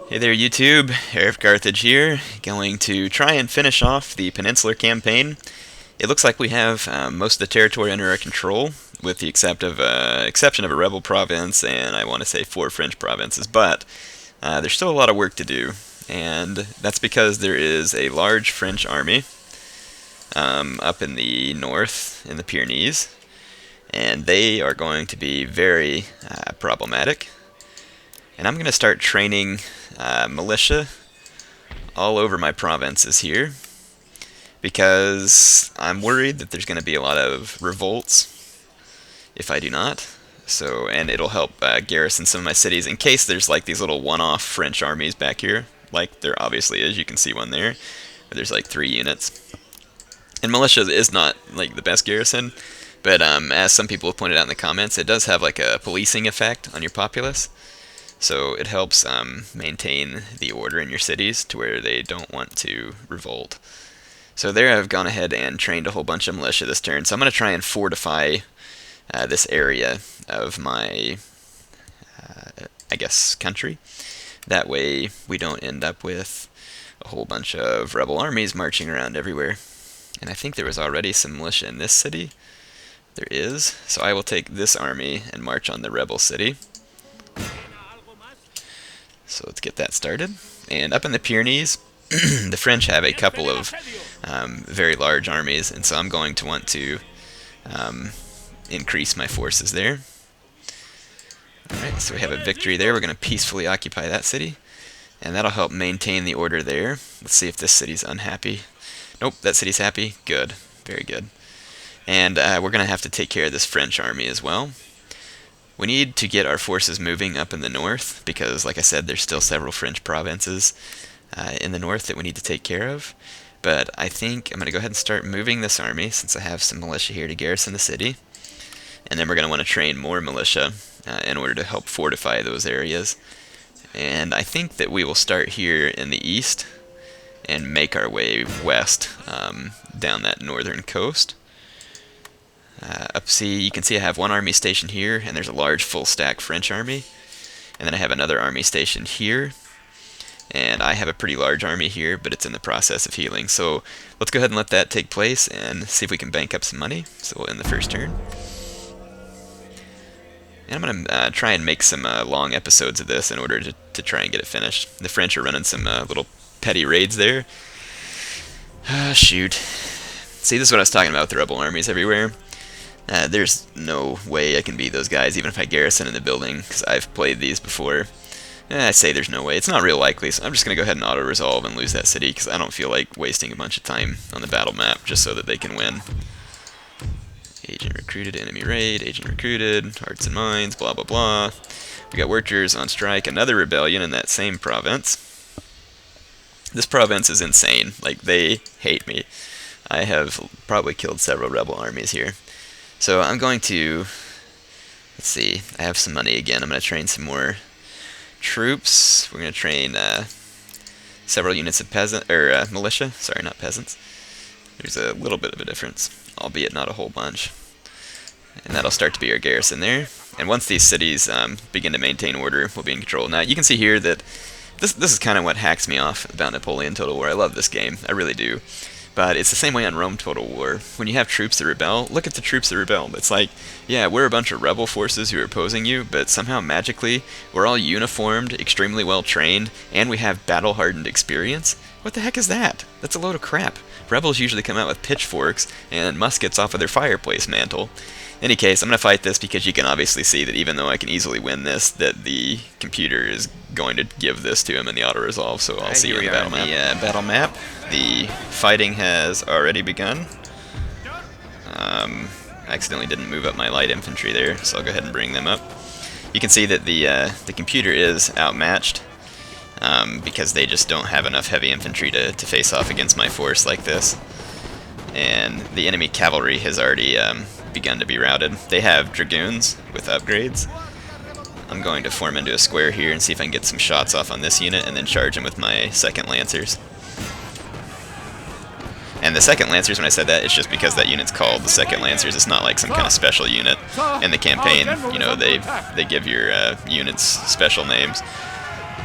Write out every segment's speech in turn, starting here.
Hey there, YouTube. Eric Carthage here, going to try and finish off the Peninsular campaign. It looks like we have most of the territory under our control, with the exception of a rebel province and I want to say 4 French provinces, but there's still a lot of work to do, and that's because there is a large French army up in the north, in the Pyrenees, and they are going to be very problematic. And I'm going to start training militia all over my provinces here because I'm worried that there's going to be a lot of revolts if I do not. So, and it'll help garrison some of my cities in case there's like these little one-off French armies back here. Like there obviously is, you can see one there. But there's like 3 units. And militia is not like the best garrison, but as some people have pointed out in the comments, it does have like a policing effect on your populace. So it helps maintain the order in your cities to where they don't want to revolt. So there I've gone ahead and trained a whole bunch of militia this turn. So I'm going to try and fortify this area of my, I guess, country. That way we don't end up with a whole bunch of rebel armies marching around everywhere. And I think there was already some militia in this city. There is. So I will take this army and march on the rebel city. So let's get that started. And up in the Pyrenees, the French have a couple of very large armies, and so I'm going to want to increase my forces there. Alright, so we have a victory there. We're going to peacefully occupy that city, and that'll help maintain the order there. Let's see if this city's unhappy. Nope, that city's happy. Good. Very good. And we're going to have to take care of this French army as well. We need to get our forces moving up in the north because, like I said, there's still several French provinces in the north that we need to take care of. But I think I'm going to go ahead and start moving this army since I have some militia here to garrison the city. And then we're going to want to train more militia in order to help fortify those areas. And I think that we will start here in the east and make our way west down that northern coast. You can see I have one army stationed here, and there's a large full stack French army. And then I have another army stationed here, and I have a pretty large army here, but it's in the process of healing. So let's go ahead and let that take place and see if we can bank up some money. So we'll end the first turn. And I'm going to try and make some long episodes of this in order to try and get it finished. The French are running some little petty raids there. Shoot. See, this is what I was talking about with the rebel armies everywhere. There's no way I can beat those guys, even if I garrison in the building, because I've played these before. I say there's no way. It's not real likely, so I'm just going to go ahead and auto-resolve and lose that city, because I don't feel like wasting a bunch of time on the battle map just so that they can win. Agent recruited, enemy raid, agent recruited, hearts and minds, blah blah blah. We got workers on strike, another rebellion in that same province. This province is insane. Like, they hate me. I have probably killed several rebel armies here. So I'm going to, let's see, I have some money again. I'm going to train some more troops. We're going to train several units of militia. Sorry, not peasants. There's a little bit of a difference, albeit not a whole bunch. And that'll start to be our garrison there. And once these cities begin to maintain order, we'll be in control. Now, you can see here that this is kind of what hacks me off about Napoleon Total War. I love this game. I really do. But it's the same way on Rome Total War. When you have troops that rebel, look at the troops that rebel. It's like, yeah, we're a bunch of rebel forces who are opposing you, but somehow magically, we're all uniformed, extremely well trained, and we have battle-hardened experience. What the heck is that? That's a load of crap. Rebels usually come out with pitchforks and muskets off of their fireplace mantle. In any case, I'm going to fight this because you can obviously see that even though I can easily win this, that the computer is going to give this to him in the auto-resolve, so I'll see you in the battle map. The fighting has already begun. I accidentally didn't move up my light infantry there, so I'll go ahead and bring them up. You can see that the computer is outmatched because they just don't have enough heavy infantry to face off against my force like this. And the enemy cavalry has already begun to be routed. They have dragoons with upgrades. I'm going to form into a square here and see if I can get some shots off on this unit and then charge them with my second lancers. And the second Lancers, when I said that, it's just because that unit's called the second Lancers. It's not like some kind of special unit in the campaign. You know, they give your units special names.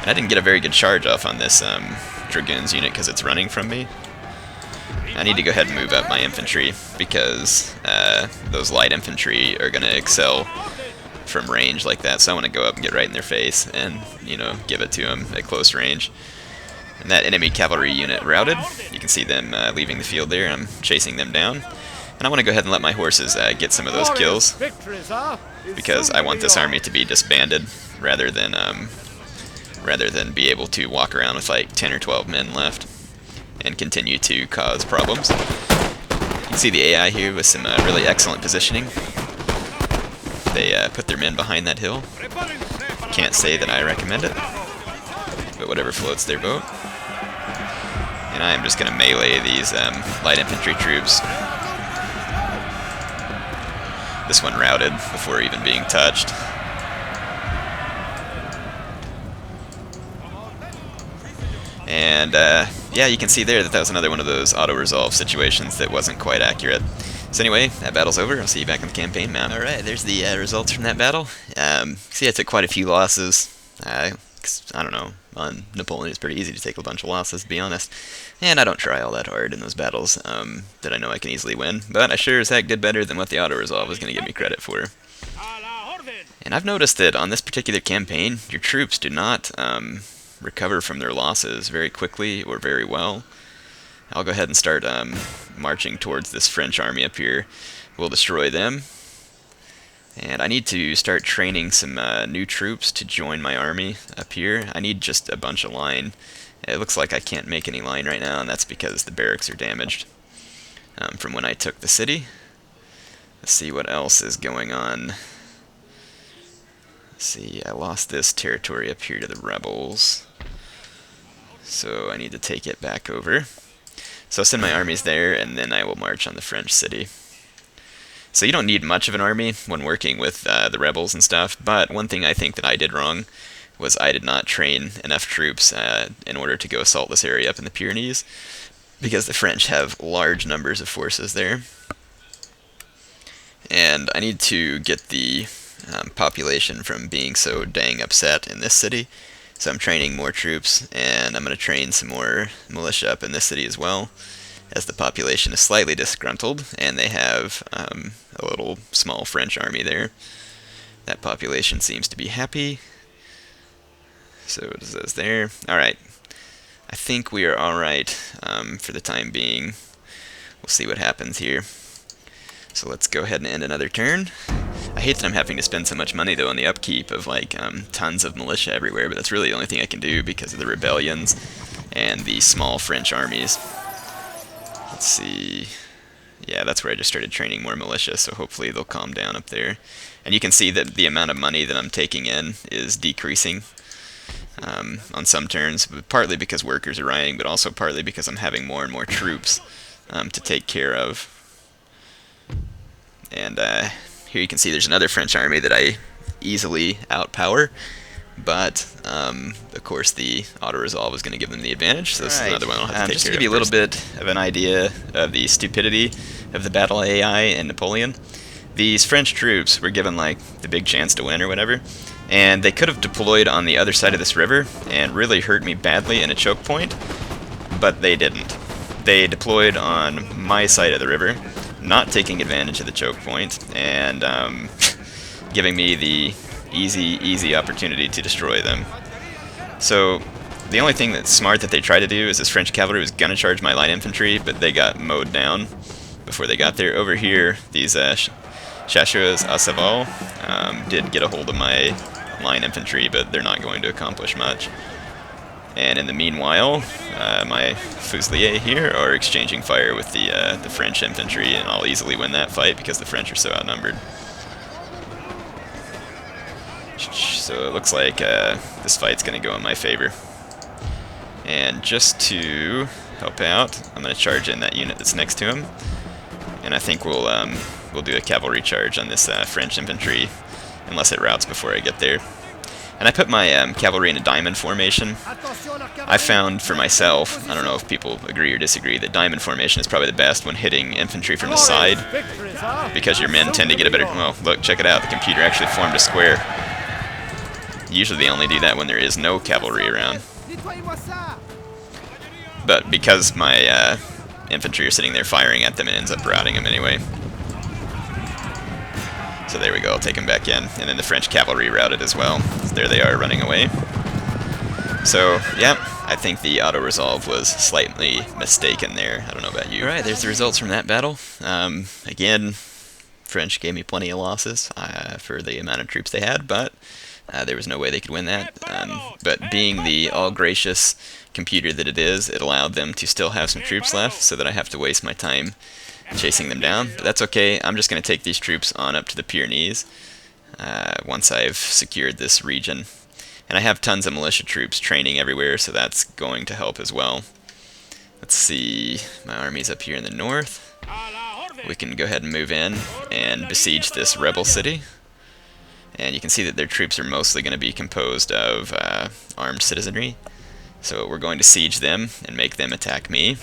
And I didn't get a very good charge off on this Dragoons unit because it's running from me. I need to go ahead and move up my infantry because those light infantry are going to excel from range like that. So I want to go up and get right in their face and, you know, give it to them at close range. And that enemy cavalry unit routed. You can see them leaving the field there. I'm chasing them down. And I want to go ahead and let my horses get some of those kills because I want this army to be disbanded rather than be able to walk around with like 10 or 12 men left and continue to cause problems. You can see the AI here with some really excellent positioning. They put their men behind that hill. Can't say that I recommend it, but whatever floats their boat. And I am just going to melee these light infantry troops. This one routed before even being touched. And yeah, you can see there that was another one of those auto-resolve situations that wasn't quite accurate. So anyway, that battle's over. I'll see you back on the campaign map. Alright, there's the results from that battle. See, I took quite a few losses. I don't know, on Napoleon it's pretty easy to take a bunch of losses, to be honest. And I don't try all that hard in those battles that I know I can easily win. But I sure as heck did better than what the auto-resolve was going to give me credit for. And I've noticed that on this particular campaign, your troops do not recover from their losses very quickly or very well. I'll go ahead and start marching towards this French army up here. We'll destroy them. And I need to start training some new troops to join my army up here. I need just a bunch of line. It looks like I can't make any line right now, and that's because the barracks are damaged from when I took the city. Let's see what else is going on. Let's see, I lost this territory up here to the rebels, so I need to take it back over. So I'll send my armies there, and then I will march on the French city. So you don't need much of an army when working with the rebels and stuff, but one thing I think that I did wrong was I did not train enough troops in order to go assault this area up in the Pyrenees, because the French have large numbers of forces there. And I need to get the population from being so dang upset in this city. So I'm training more troops, and I'm going to train some more militia up in this city as well, as the population is slightly disgruntled, and they have a little small French army there. That population seems to be happy. So it says there. Alright. I think we are alright for the time being. We'll see what happens here. So let's go ahead and end another turn. I hate that I'm having to spend so much money, though, on the upkeep of, like, tons of militia everywhere, but that's really the only thing I can do because of the rebellions and the small French armies. Let's see. Yeah, that's where I just started training more militia, so hopefully they'll calm down up there. And you can see that the amount of money that I'm taking in is decreasing on some turns, partly because workers are rioting, but also partly because I'm having more and more troops to take care of. And here you can see there's another French army that I easily outpower, but of course the auto-resolve is going to give them the advantage, so this is another one I'll have to take just care of. Just to give you a little bit of an idea of the stupidity of the battle AI in Napoleon, these French troops were given like the big chance to win or whatever, and they could have deployed on the other side of this river and really hurt me badly in a choke point, but they didn't. They deployed on my side of the river, not taking advantage of the choke point, and giving me the easy opportunity to destroy them. So the only thing that's smart that they tried to do is this French cavalry was going to charge my light infantry, but they got mowed down before they got there. Over here, these chasseurs à cheval did get a hold of my line infantry, but they're not going to accomplish much. And in the meanwhile, my fusiliers here are exchanging fire with the French infantry, and I'll easily win that fight because the French are so outnumbered. So it looks like this fight's going to go in my favor. And just to help out, I'm going to charge in that unit that's next to him, and I think we'll do a cavalry charge on this French infantry, unless it routes before I get there. And I put my cavalry in a diamond formation. I found for myself, I don't know if people agree or disagree, that diamond formation is probably the best when hitting infantry from the side, because your men tend to get a better... Well, look, check it out, the computer actually formed a square. Usually they only do that when there is no cavalry around. But because my infantry are sitting there firing at them, it ends up routing them anyway. So there we go, I'll take them back in. And then the French cavalry routed as well. So there they are running away. So, yeah, I think the auto-resolve was slightly mistaken there. I don't know about you. Alright, there's the results from that battle. Again, French gave me plenty of losses for the amount of troops they had, but there was no way they could win that. But being the all-gracious computer that it is, it allowed them to still have some troops left, so that I have to waste my time chasing them down. But that's okay, I'm just going to take these troops on up to the Pyrenees once I've secured this region. And I have tons of militia troops training everywhere, so that's going to help as well. Let's see, my army's up here in the north. We can go ahead and move in and besiege this rebel city. And you can see that their troops are mostly going to be composed of armed citizenry. So we're going to siege them and make them attack me.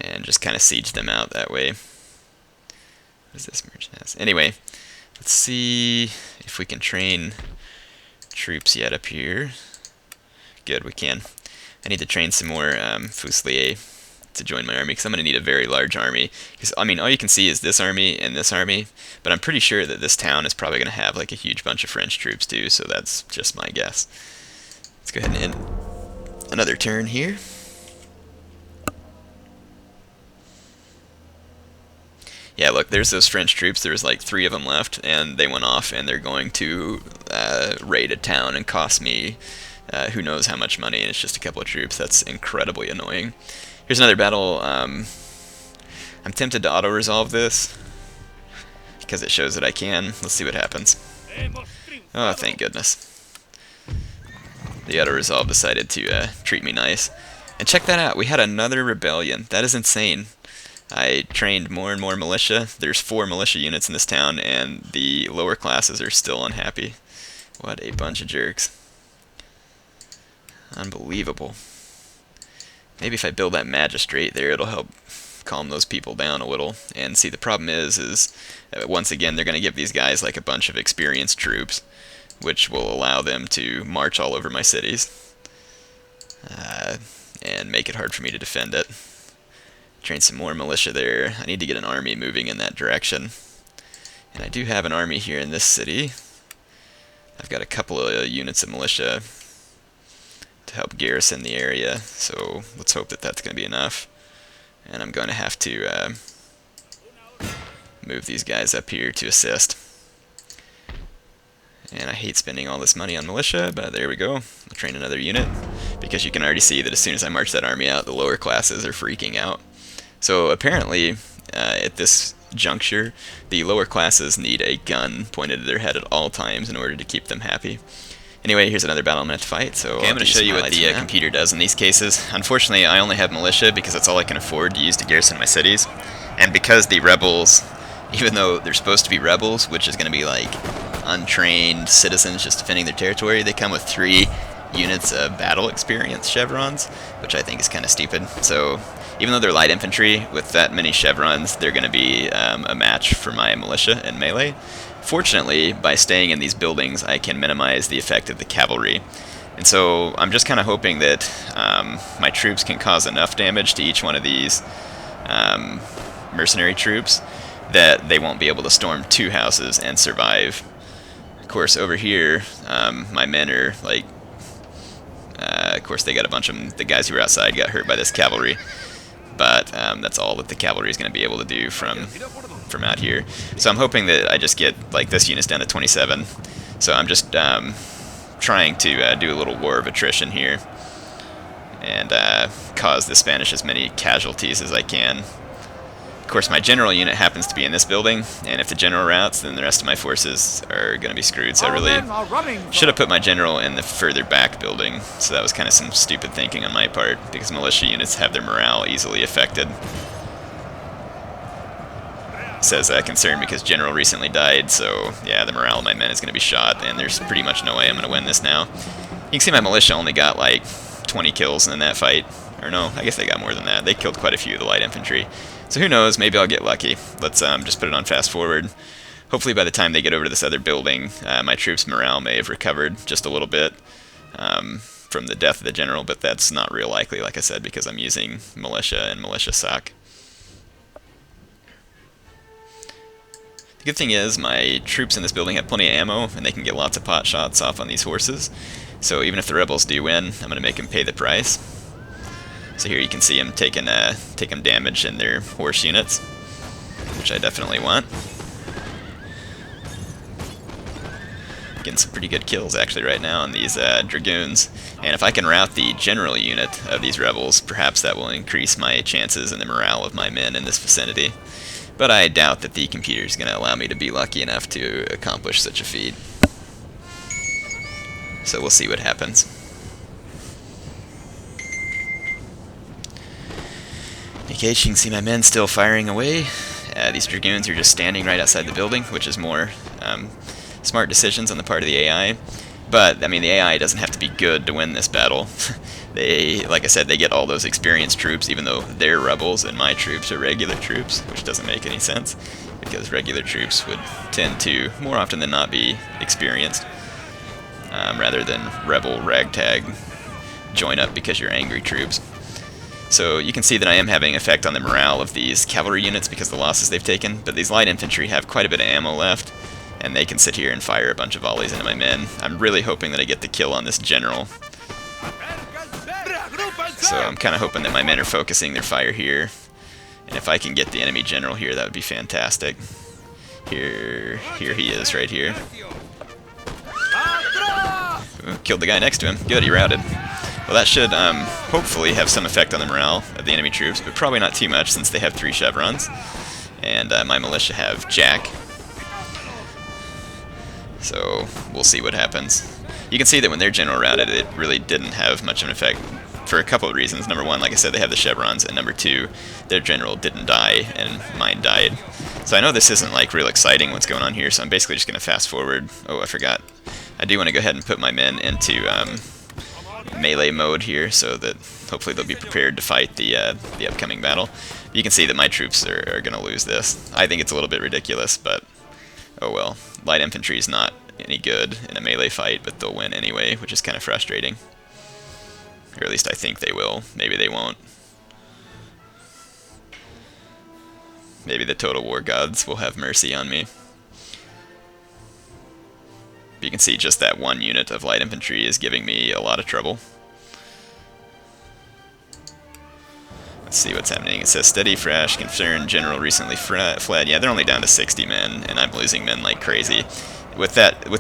And just kind of siege them out that way. What is this merchant has? Anyway, let's see if we can train troops yet up here. Good, we can. I need to train some more Fusiliers to join my army, because I'm going to need a very large army. Because, I mean, all you can see is this army and this army, but I'm pretty sure that this town is probably going to have like a huge bunch of French troops too, so that's just my guess. Let's go ahead and end another turn here. Yeah, look, there's those French troops. There's like 3 of them left, and they went off, and they're going to raid a town and cost me who knows how much money, and it's just a couple of troops. That's incredibly annoying. Here's another battle. I'm tempted to auto-resolve this, because it shows that I can. Let's see what happens. Oh, thank goodness. The auto-resolve decided to treat me nice. And check that out, we had another rebellion. That is insane. I trained more and more militia. There's 4 militia units in this town, and the lower classes are still unhappy. What a bunch of jerks. Unbelievable. Maybe if I build that magistrate there, it'll help calm those people down a little. And see, the problem is once again, they're going to give these guys like a bunch of experienced troops, which will allow them to march all over my cities and make it hard for me to defend it. Train some more militia there. I need to get an army moving in that direction. And I do have an army here in this city. I've got a couple of units of militia to help garrison the area, so let's hope that that's going to be enough. And I'm going to have to move these guys up here to assist. And I hate spending all this money on militia, but there we go. I'll train another unit, because you can already see that as soon as I march that army out, the lower classes are freaking out. So apparently, at this juncture, the lower classes need a gun pointed at their head at all times in order to keep them happy. Anyway, here's another battle I'm going to have to fight, so okay, I'm going to show you what the computer does in these cases. Unfortunately, I only have militia because that's all I can afford to use to garrison my cities. And because the rebels, even though they're supposed to be rebels, which is going to be like untrained citizens just defending their territory, they come with 3 units of battle experience chevrons, which I think is kind of stupid. So even though they're light infantry, with that many chevrons, they're going to be a match for my militia and melee. Fortunately, by staying in these buildings, I can minimize the effect of the cavalry. And so I'm just kind of hoping that my troops can cause enough damage to each one of these mercenary troops that they won't be able to storm 2 houses and survive. Of course, over here, my men are like... of course, they got a bunch of them. The guys who were outside got hurt by this cavalry. But that's all that the cavalry is going to be able to do from out here. So I'm hoping that I just get, like, this unit's down to 27. So I'm just trying to do a little war of attrition here and cause the Spanish as many casualties as I can. Of course, my general unit happens to be in this building, and if the general routs, then the rest of my forces are going to be screwed. So I really should have put my general in the further back building. So that was kind of some stupid thinking on my part, because militia units have their morale easily affected. It says concerned because general recently died, so yeah, the morale of my men is going to be shot, and there's pretty much no way I'm going to win this now. You can see my militia only got like 20 kills in that fight. Or no, I guess they got more than that. They killed quite a few of the light infantry. So who knows, maybe I'll get lucky. Let's just put it on fast forward. Hopefully by the time they get over to this other building, my troops' morale may have recovered just a little bit from the death of the general, but that's not real likely, like I said, because I'm using militia, and militia suck. The good thing is my troops in this building have plenty of ammo, and they can get lots of pot shots off on these horses. So even if the rebels do win, I'm going to make them pay the price. So here you can see them taking damage in their horse units, which I definitely want. Getting some pretty good kills actually right now on these dragoons. And if I can rout the general unit of these rebels, perhaps that will increase my chances and the morale of my men in this vicinity. But I doubt that the computer is going to allow me to be lucky enough to accomplish such a feat. So we'll see what happens. Okay, you can see my men still firing away. These dragoons are just standing right outside the building, which is more smart decisions on the part of the AI. But, I mean, the AI doesn't have to be good to win this battle. Like I said, they get all those experienced troops, even though they're rebels and my troops are regular troops, which doesn't make any sense, because regular troops would tend to, more often than not, be experienced, rather than rebel ragtag join up because you're angry troops. So you can see that I am having an effect on the morale of these cavalry units because of the losses they've taken, but these light infantry have quite a bit of ammo left, and they can sit here and fire a bunch of volleys into my men. I'm really hoping that I get the kill on this general. So I'm kind of hoping that my men are focusing their fire here, and if I can get the enemy general here, that would be fantastic. Here he is right here. Ooh, killed the guy next to him. Good, he routed. Well, that should hopefully have some effect on the morale of the enemy troops, but probably not too much since they have 3 chevrons, and my militia have Jack. So we'll see what happens. You can see that when their general routed, it really didn't have much of an effect for a couple of reasons. Number one, like I said, they have the chevrons, and number two, their general didn't die, and mine died. So I know this isn't like real exciting what's going on here, so I'm basically just going to fast forward. Oh, I forgot. I do want to go ahead and put my men into melee mode here, so that hopefully they'll be prepared to fight the upcoming battle. You can see that my troops are going to lose this. I think it's a little bit ridiculous, but oh well. Light infantry is not any good in a melee fight, but they'll win anyway, which is kind of frustrating. Or at least I think they will. Maybe they won't. Maybe the Total War Gods will have mercy on me. But you can see just that one unit of light infantry is giving me a lot of trouble. Let's see what's happening. It says steady fresh, concerned general recently fled. Yeah, they're only down to 60 men, and I'm losing men like crazy. With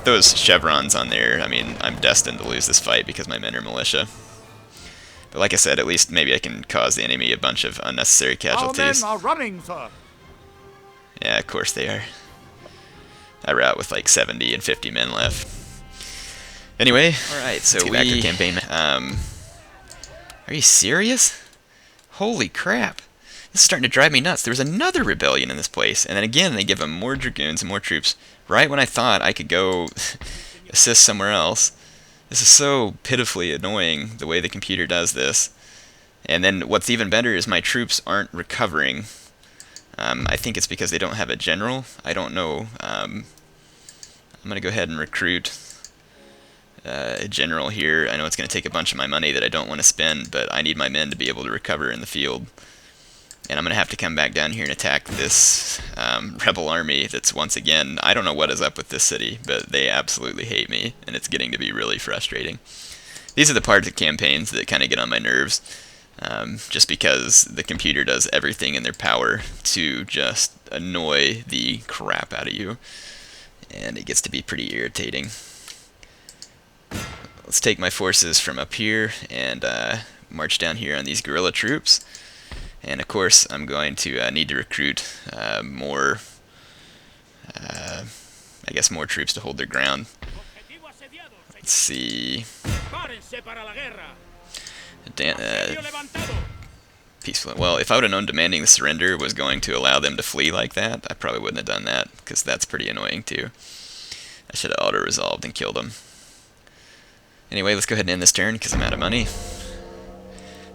those chevrons on there, I mean, I'm destined to lose this fight because my men are militia. But like I said, at least maybe I can cause the enemy a bunch of unnecessary casualties. Our men are running, sir. Yeah, of course they are. I rout with like 70 and 50 men left. Anyway, alright, so we... campaign. Are you serious? Holy crap. This is starting to drive me nuts. There was another rebellion in this place, and then again they give them more dragoons and more troops right when I thought I could go assist somewhere else. This is so pitifully annoying, the way the computer does this. And then what's even better is my troops aren't recovering. I think it's because they don't have a general. I don't know. I'm going to go ahead and recruit a general here. I know it's going to take a bunch of my money that I don't want to spend, but I need my men to be able to recover in the field. And I'm going to have to come back down here and attack this rebel army that's, once again, I don't know what is up with this city, but they absolutely hate me, and it's getting to be really frustrating. These are the parts of campaigns that kind of get on my nerves, just because the computer does everything in their power to just annoy the crap out of you, and it gets to be pretty irritating. Let's take my forces from up here and march down here on these guerrilla troops. And of course, I'm going to need to recruit more, I guess more troops to hold their ground. Let's see. Peaceful. Well, if I would have known demanding the surrender was going to allow them to flee like that, I probably wouldn't have done that, because that's pretty annoying too. I should have auto-resolved and killed them. Anyway, let's go ahead and end this turn, because I'm out of money.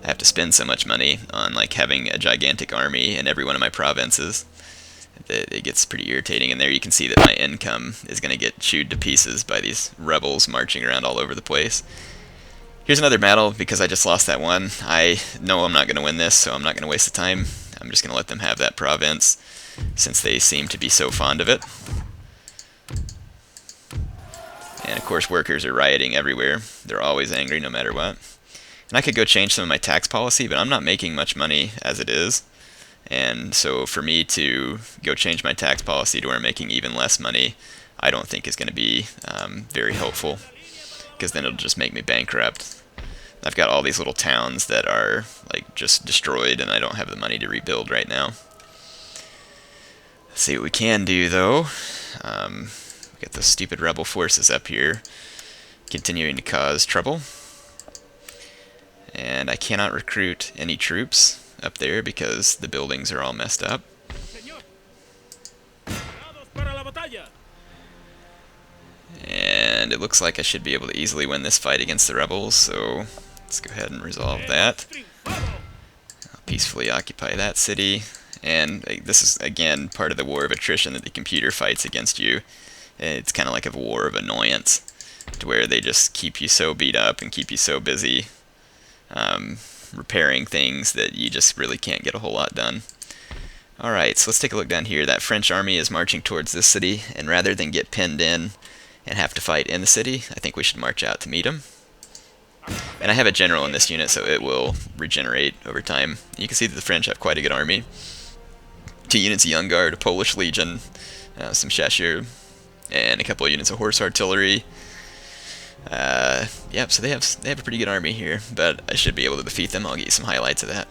I have to spend so much money on like having a gigantic army in every one of my provinces. It gets pretty irritating. And there you can see that my income is going to get chewed to pieces by these rebels marching around all over the place. Here's another battle because I just lost that one. I know I'm not going to win this, so I'm not going to waste the time. I'm just going to let them have that province since they seem to be so fond of it. And of course workers are rioting everywhere. They're always angry no matter what. And I could go change some of my tax policy, but I'm not making much money as it is. And so for me to go change my tax policy to where I'm making even less money, I don't think is going to be very helpful, because then it'll just make me bankrupt. I've got all these little towns that are like just destroyed, and I don't have the money to rebuild right now. Let's see what we can do though. We got those stupid rebel forces up here continuing to cause trouble. And I cannot recruit any troops up there because the buildings are all messed up. And it looks like I should be able to easily win this fight against the rebels, so let's go ahead and resolve that. I'll peacefully occupy that city. And this is, again, part of the war of attrition that the computer fights against you. It's kind of like a war of annoyance, to where they just keep you so beat up and keep you so busy repairing things that you just really can't get a whole lot done. Alright, so let's take a look down here. That French army is marching towards this city, and rather than get pinned in and have to fight in the city, I think we should march out to meet them. And I have a general in this unit, so it will regenerate over time. You can see that the French have quite a good army. 2 units of Young Guard, a Polish Legion, some Chasseurs, and a couple of units of horse artillery. Yep, so they have a pretty good army here, but I should be able to defeat them. I'll get you some highlights of that.